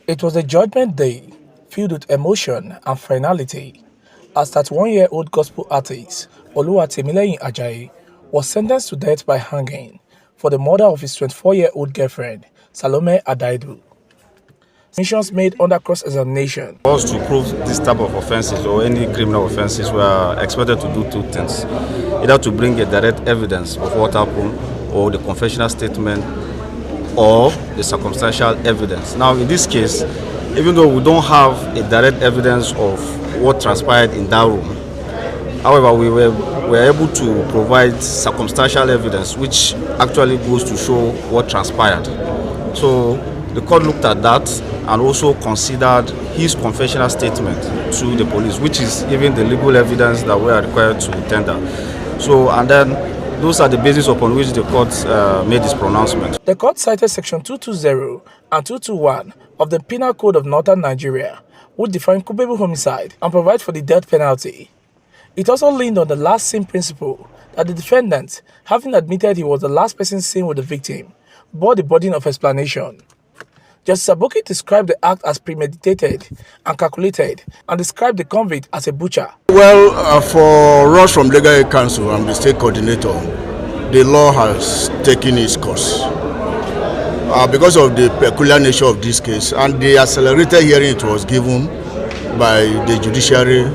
It was a judgment day filled with emotion and finality as that one-year-old gospel artist Timileyin Ajayi was sentenced to death by hanging for the murder of his 24-year-old girlfriend Salome Adaidu. Missions made under cross-examination. For us to prove this type of offences or any criminal offences, we are expected to do two things: either to bring a direct evidence of what happened, or the confessional statement, or the circumstantial evidence. Now, in this case, even though we don't have a direct evidence of what transpired in that room, however, we were able to provide circumstantial evidence, which actually goes to show what transpired. So the court looked at that and also considered his confessional statement to the police, which is even the legal evidence that we are required to tender. So, and then those are the basis upon which the court made this pronouncement. The court cited Section 220 and 221 of the Penal Code of Northern Nigeria, which define culpable homicide and provide for the death penalty. It also leaned on the last seen principle that the defendant, having admitted he was the last person seen with the victim, bore the burden of explanation. Justice Aboki described the act as premeditated and calculated and described the convict as a butcher. Well, for us from Legal Aid Council, I'm the state coordinator, the law has taken its course. Because of the peculiar nature of this case and the accelerated hearing it was given by the judiciary,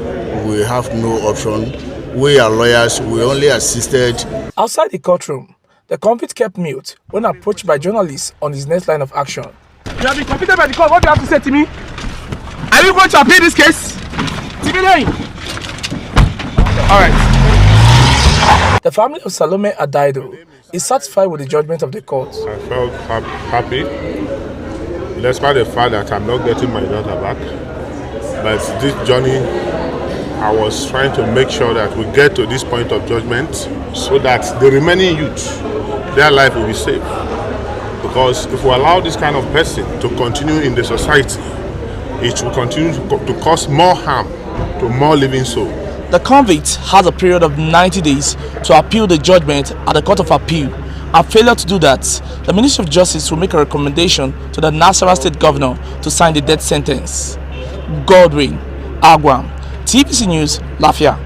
we have no option. We are lawyers, we only assisted. Outside the courtroom, the convict kept mute when approached by journalists on his next line of action. You have been convicted by the court. What do you have to say to me? Are you going to appeal this case? Timileyin. All right. The family of Salome Adaidu is satisfied with the judgment of the court. I felt happy, despite the fact that I'm not getting my daughter back. But this journey, I was trying to make sure that we get to this point of judgment so that the remaining youth, their life will be safe. Because if we allow this kind of person to continue in the society, it will continue to cause more harm to more living souls. The convict has a period of 90 days to appeal the judgment at the Court of Appeal, and failure to do that, the Ministry of Justice will make a recommendation to the Nasarawa State Governor to sign the death sentence. Godwin Agwam, TVC News, Lafia.